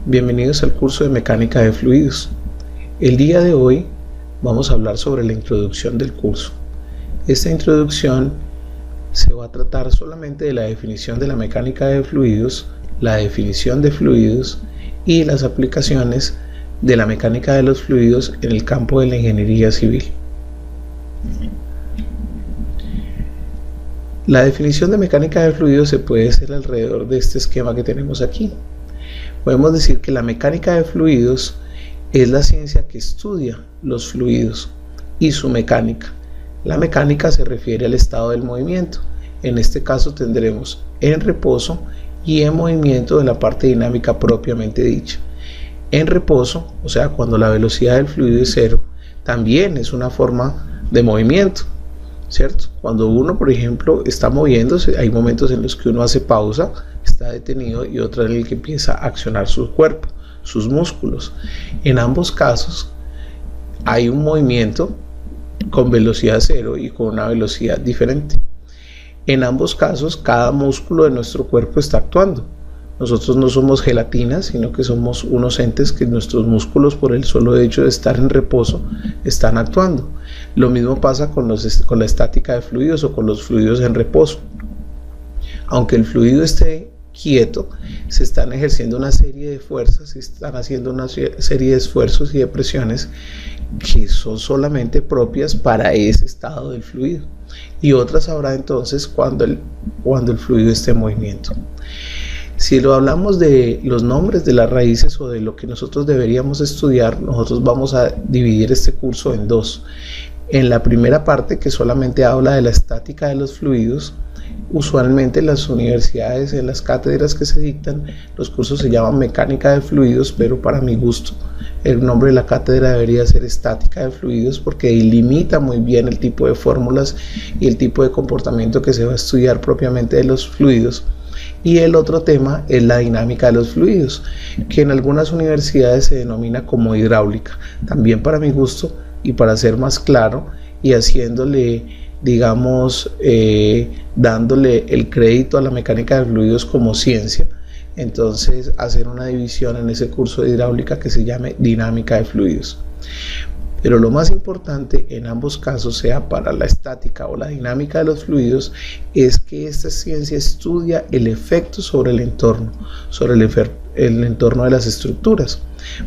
Bienvenidos al curso de mecánica de fluidos. El día de hoy vamos a hablar sobre la introducción del curso. Esta introducción se va a tratar solamente de la definición de la mecánica de fluidos, la definición de fluidos y las aplicaciones de la mecánica de los fluidos en el campo de la ingeniería civil. La definición de mecánica de fluidos se puede hacer alrededor de este esquema que tenemos aquí. Podemos decir que la mecánica de fluidos es la ciencia que estudia los fluidos y su mecánica. La mecánica se refiere al estado del movimiento. En este caso tendremos en reposo y en movimiento de la parte dinámica propiamente dicha. En reposo, o sea, cuando la velocidad del fluido es cero, también es una forma de movimiento, ¿cierto? Cuando uno, por ejemplo, está moviéndose, hay momentos en los que uno hace pausa, está detenido, y otro en el que empieza a accionar su cuerpo, sus músculos. En ambos casos hay un movimiento con velocidad cero y con una velocidad diferente. En ambos casos, cada músculo de nuestro cuerpo está actuando. Nosotros no somos gelatina, sino que somos unos entes que nuestros músculos, por el solo hecho de estar en reposo, están actuando. Lo mismo pasa con la estática de fluidos o con los fluidos en reposo. Aunque el fluido esté quieto, se están ejerciendo una serie de fuerzas, se están haciendo una serie de esfuerzos y de presiones que son solamente propias para ese estado del fluido, y otras habrá entonces cuando el fluido esté en movimiento. Si lo hablamos de los nombres de las raíces o de lo que nosotros deberíamos estudiar, nosotros vamos a dividir este curso en dos. En la primera parte, que solamente habla de la estática de los fluidos, usualmente en las universidades, en las cátedras que se dictan, los cursos se llaman mecánica de fluidos, pero para mi gusto el nombre de la cátedra debería ser estática de fluidos, porque delimita muy bien el tipo de fórmulas y el tipo de comportamiento que se va a estudiar propiamente de los fluidos. Y el otro tema es la dinámica de los fluidos, que en algunas universidades se denomina como hidráulica. También para mi gusto, y para ser más claro y haciéndole, digamos, dándole el crédito a la mecánica de fluidos como ciencia, entonces hacer una división en ese curso de hidráulica que se llame dinámica de fluidos. Pero lo más importante en ambos casos, sea para la estática o la dinámica de los fluidos, es que esta ciencia estudia el efecto sobre el entorno, sobre el entorno de las estructuras,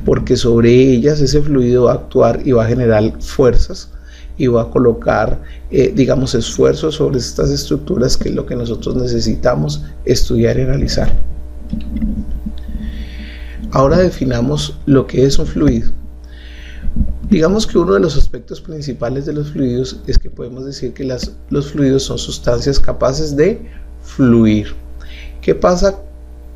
porque sobre ellas ese fluido va a actuar y va a generar fuerzas y va a colocar, digamos, esfuerzos sobre estas estructuras, que es lo que nosotros necesitamos estudiar y analizar. Ahora definamos lo que es un fluido. Digamos que uno de los aspectos principales de los fluidos es que podemos decir que los fluidos son sustancias capaces de fluir. ¿Qué pasa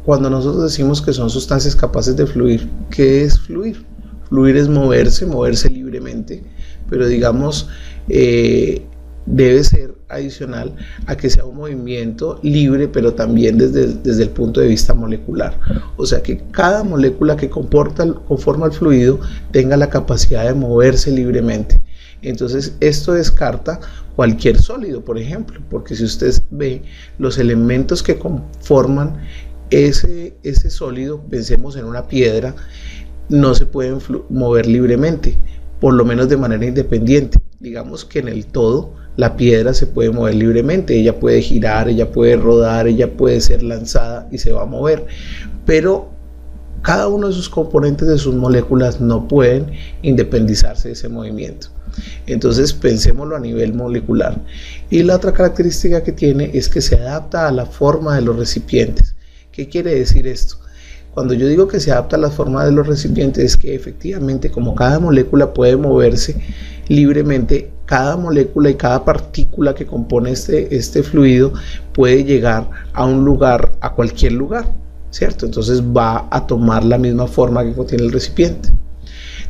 cuando nosotros decimos que son sustancias capaces de fluir? ¿Qué es fluir? Fluir es moverse libremente, pero digamos, debe ser adicional a que sea un movimiento libre, pero también desde el punto de vista molecular. O sea, que cada molécula que conforma el fluido tenga la capacidad de moverse libremente. Entonces, esto descarta cualquier sólido, por ejemplo, porque si usted ve los elementos que conforman ese sólido, pensemos en una piedra, no se pueden mover libremente, por lo menos de manera independiente. Digamos que en el todo la piedra se puede mover libremente, ella puede girar, ella puede rodar, ella puede ser lanzada y se va a mover, pero cada uno de sus componentes de sus moléculas no pueden independizarse de ese movimiento. Entonces pensémoslo a nivel molecular. Y la otra característica que tiene es que se adapta a la forma de los recipientes. ¿Qué quiere decir esto? Cuando yo digo que se adapta a la forma de los recipientes, es que efectivamente, como cada molécula puede moverse libremente, cada molécula y cada partícula que compone este fluido puede llegar a un lugar, a cualquier lugar, ¿cierto? Entonces va a tomar la misma forma que contiene el recipiente.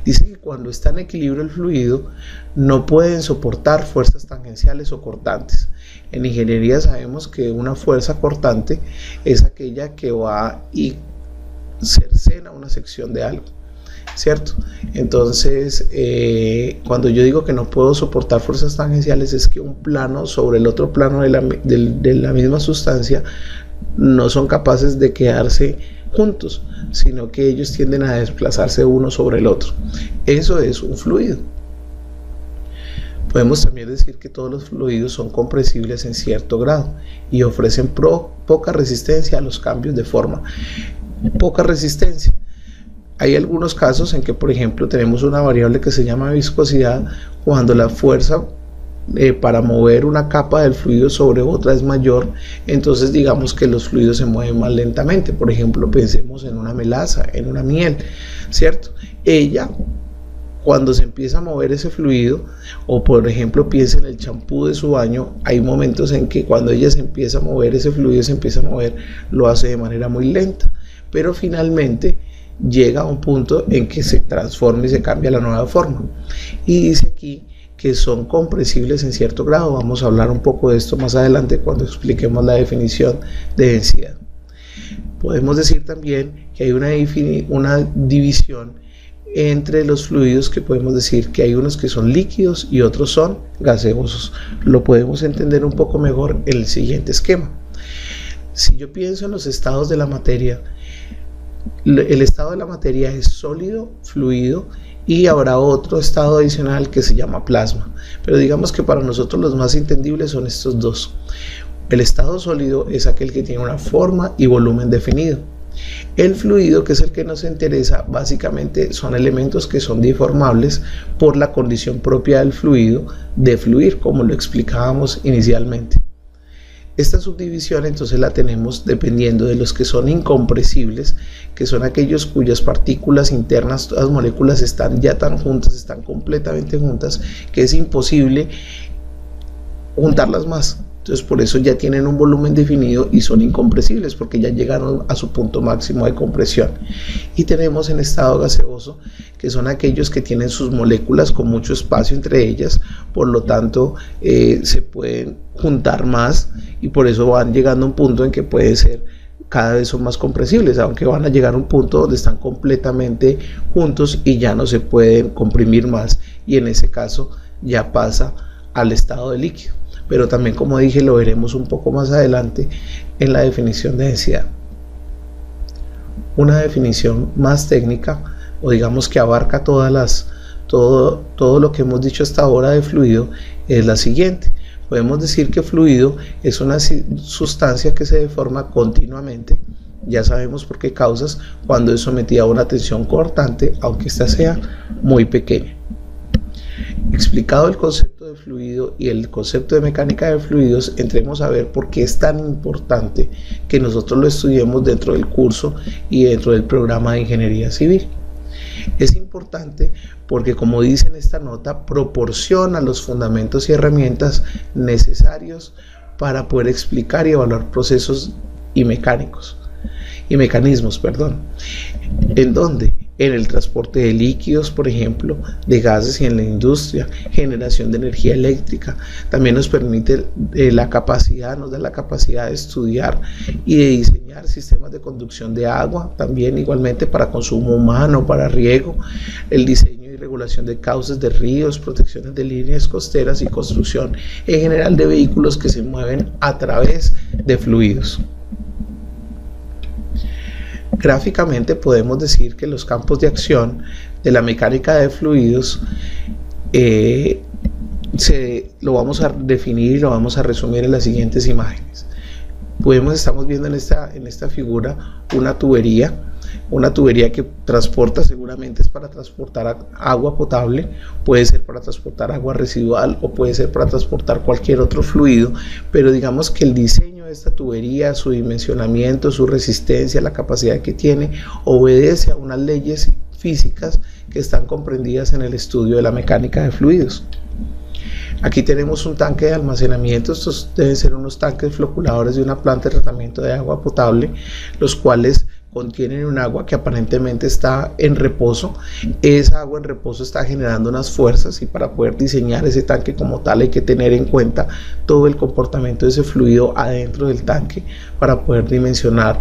Dice que cuando está en equilibrio el fluido, no pueden soportar fuerzas tangenciales o cortantes. En ingeniería sabemos que una fuerza cortante es aquella que va y cercena una sección de algo, ¿cierto? Entonces, cuando yo digo que no puedo soportar fuerzas tangenciales, es que un plano sobre el otro plano de la misma sustancia no son capaces de quedarse juntos, sino que ellos tienden a desplazarse uno sobre el otro. Eso es un fluido. Podemos también decir que todos los fluidos son compresibles en cierto grado y ofrecen poca resistencia a los cambios de forma. Poca resistencia. Hay algunos casos en que, por ejemplo, tenemos una variable que se llama viscosidad, cuando la fuerza para mover una capa del fluido sobre otra es mayor, entonces digamos que los fluidos se mueven más lentamente. Por ejemplo, pensemos en una melaza, en una miel, ¿cierto? Cuando se empieza a mover ese fluido, o por ejemplo piensa en el champú de su baño, hay momentos en que cuando ella se empieza a mover, ese fluido se empieza a mover, lo hace de manera muy lenta, pero finalmente llega a un punto en que se transforma y se cambia la nueva forma. Y dice aquí que son compresibles en cierto grado. Vamos a hablar un poco de esto más adelante cuando expliquemos la definición de densidad. Podemos decir también que hay una división entre los fluidos, que podemos decir que hay unos que son líquidos y otros son gaseosos. Lo podemos entender un poco mejor en el siguiente esquema. Si yo pienso en los estados de la materia, el estado de la materia es sólido, fluido, y habrá otro estado adicional que se llama plasma, pero digamos que para nosotros los más entendibles son estos dos. El estado sólido es aquel que tiene una forma y volumen definido. El fluido, que es el que nos interesa, básicamente son elementos que son deformables por la condición propia del fluido de fluir, como lo explicábamos inicialmente. Esta subdivisión entonces la tenemos dependiendo de los que son incompresibles, que son aquellos cuyas partículas internas, todas las moléculas están ya tan juntas, están completamente juntas, que es imposible juntarlas más. Entonces por eso ya tienen un volumen definido y son incompresibles, porque ya llegaron a su punto máximo de compresión. Y tenemos en estado gaseoso, que son aquellos que tienen sus moléculas con mucho espacio entre ellas, por lo tanto se pueden juntar más, y por eso van llegando a un punto en que puede ser, cada vez son más compresibles, aunque van a llegar a un punto donde están completamente juntos y ya no se pueden comprimir más, y en ese caso ya pasa al estado de líquido. Pero también, como dije, lo veremos un poco más adelante en la definición de densidad. Una definición más técnica, o digamos que abarca todo lo que hemos dicho hasta ahora de fluido, es la siguiente. Podemos decir que fluido es una sustancia que se deforma continuamente. Ya sabemos por qué causas, cuando es sometida a una tensión cortante, aunque ésta sea muy pequeña. Explicado el concepto de fluido y el concepto de mecánica de fluidos, entremos a ver por qué es tan importante que nosotros lo estudiemos dentro del curso y dentro del programa de ingeniería civil. Es importante porque, como dice en esta nota, proporciona los fundamentos y herramientas necesarios para poder explicar y evaluar procesos y mecanismos, ¿en dónde? En el transporte de líquidos, por ejemplo, de gases, y en la industria, generación de energía eléctrica. También nos permite nos da la capacidad de estudiar y de diseñar sistemas de conducción de agua, también igualmente para consumo humano, para riego, el diseño y regulación de cauces de ríos, protecciones de líneas costeras y construcción en general de vehículos que se mueven a través de fluidos. Gráficamente podemos decir que los campos de acción de la mecánica de fluidos lo vamos a definir y lo vamos a resumir en las siguientes imágenes. Estamos viendo en esta figura una tubería que transporta, seguramente es para transportar agua potable, puede ser para transportar agua residual o puede ser para transportar cualquier otro fluido, pero digamos que el diseño de esta tubería, su dimensionamiento, su resistencia, la capacidad que tiene, obedece a unas leyes físicas que están comprendidas en el estudio de la mecánica de fluidos. Aquí tenemos un tanque de almacenamiento. Estos deben ser unos tanques floculadores de una planta de tratamiento de agua potable, los cuales contienen un agua que aparentemente está en reposo. Esa agua en reposo está generando unas fuerzas, y para poder diseñar ese tanque como tal hay que tener en cuenta todo el comportamiento de ese fluido adentro del tanque para poder dimensionar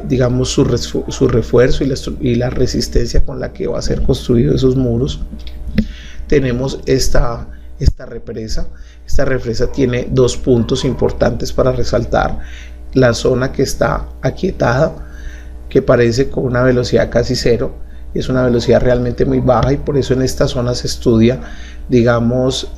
digamos su refuerzo y la resistencia con la que va a ser construido esos muros. Tenemos esta represa. Esta represa tiene dos puntos importantes para resaltar: la zona que está aquietada, que parece con una velocidad casi cero. Es una velocidad realmente muy baja y por eso en esta zona se estudia, digamos,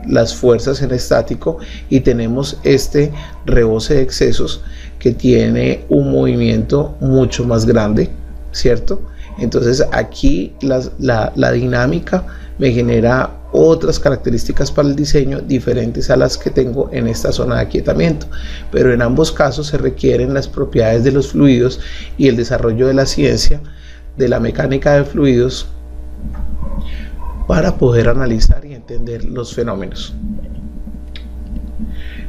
las fuerzas en estático, y tenemos este rebose de excesos que tiene un movimiento mucho más grande, ¿cierto? Entonces aquí la dinámica me genera otras características para el diseño diferentes a las que tengo en esta zona de aquietamiento, pero en ambos casos se requieren las propiedades de los fluidos y el desarrollo de la ciencia de la mecánica de fluidos para poder analizar y entender los fenómenos.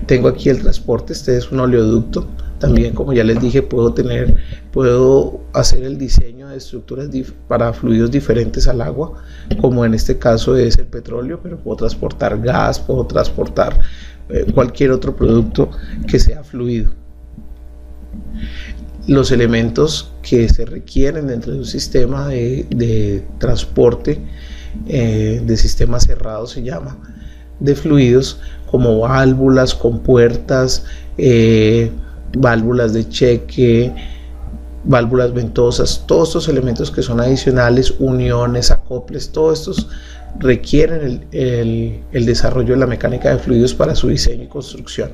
Tengo aquí el transporte, este es un oleoducto. También, como ya les dije, puedo hacer el diseño de estructuras para fluidos diferentes al agua, como en este caso es el petróleo, pero puedo transportar gas, puedo transportar cualquier otro producto que sea fluido. Los elementos que se requieren dentro de un sistema de transporte, de sistema cerrado se llama, de fluidos, como válvulas, compuertas, válvulas de cheque, válvulas ventosas, todos estos elementos que son adicionales, uniones, acoples, todos estos requieren el desarrollo de la mecánica de fluidos para su diseño y construcción.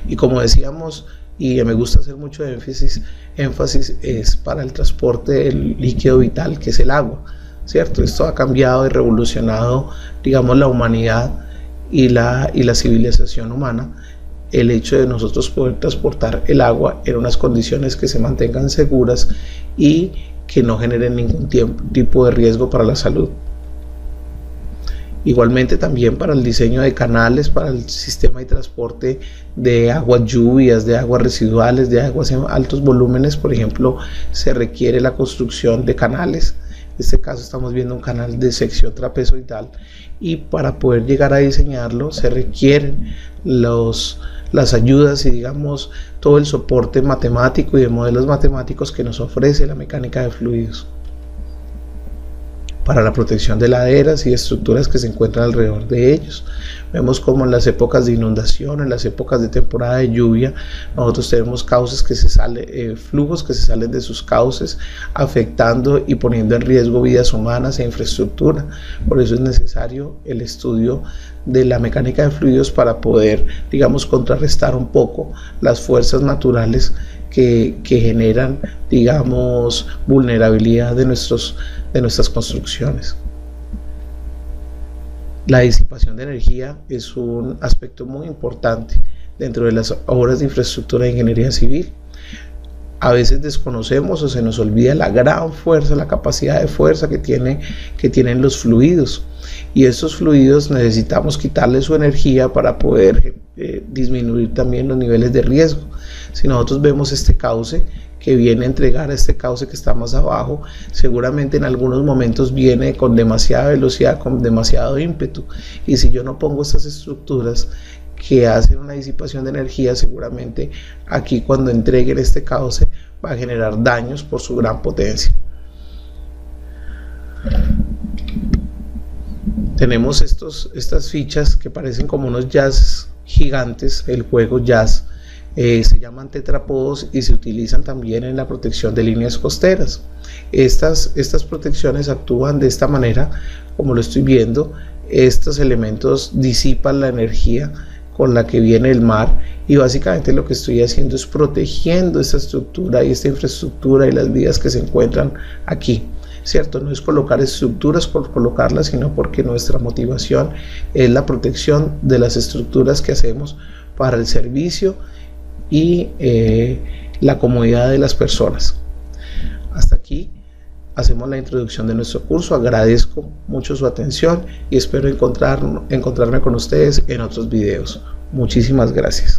Y como decíamos, y me gusta hacer mucho énfasis, es para el transporte del líquido vital, que es el agua, ¿cierto? Esto ha cambiado y revolucionado, digamos, la humanidad y la civilización humana, el hecho de nosotros poder transportar el agua en unas condiciones que se mantengan seguras y que no generen ningún tipo de riesgo para la salud. Igualmente también para el diseño de canales, para el sistema de transporte de aguas lluvias, de aguas residuales, de aguas en altos volúmenes, por ejemplo, se requiere la construcción de canales. En este caso estamos viendo un canal de sección trapezoidal, y para poder llegar a diseñarlo se requieren las ayudas y, digamos, todo el soporte matemático y de modelos matemáticos que nos ofrece la mecánica de fluidos para la protección de laderas y estructuras que se encuentran alrededor de ellos. Vemos como en las épocas de inundación, en las épocas de temporada de lluvia, nosotros tenemos cauces que flujos que se salen de sus cauces, afectando y poniendo en riesgo vidas humanas e infraestructura. Por eso es necesario el estudio de la mecánica de fluidos para poder, digamos, contrarrestar un poco las fuerzas naturales que generan, digamos, vulnerabilidad de nuestras construcciones. La disipación de energía es un aspecto muy importante dentro de las obras de infraestructura de ingeniería civil. A veces desconocemos o se nos olvida la gran fuerza, la capacidad de fuerza que tienen los fluidos, y estos fluidos necesitamos quitarle su energía para poder disminuir también los niveles de riesgo. Si nosotros vemos este cauce que viene a entregar a este cauce que está más abajo, seguramente en algunos momentos viene con demasiada velocidad, con demasiado ímpetu, y si yo no pongo estas estructuras que hacen una disipación de energía, seguramente aquí cuando entreguen este cauce va a generar daños por su gran potencia. Tenemos estas fichas que parecen como unos jazz gigantes, el juego jazz. Se llaman tetrapodos y se utilizan también en la protección de líneas costeras. Estas protecciones actúan de esta manera, como lo estoy viendo. Estos elementos disipan la energía con la que viene el mar, y básicamente lo que estoy haciendo es protegiendo esta estructura y esta infraestructura y las vías que se encuentran aquí, ¿cierto? No es colocar estructuras por colocarlas, sino porque nuestra motivación es la protección de las estructuras que hacemos para el servicio y la comodidad de las personas. Hasta aquí hacemos la introducción de nuestro curso. Agradezco mucho su atención y espero encontrarme con ustedes en otros videos. Muchísimas gracias.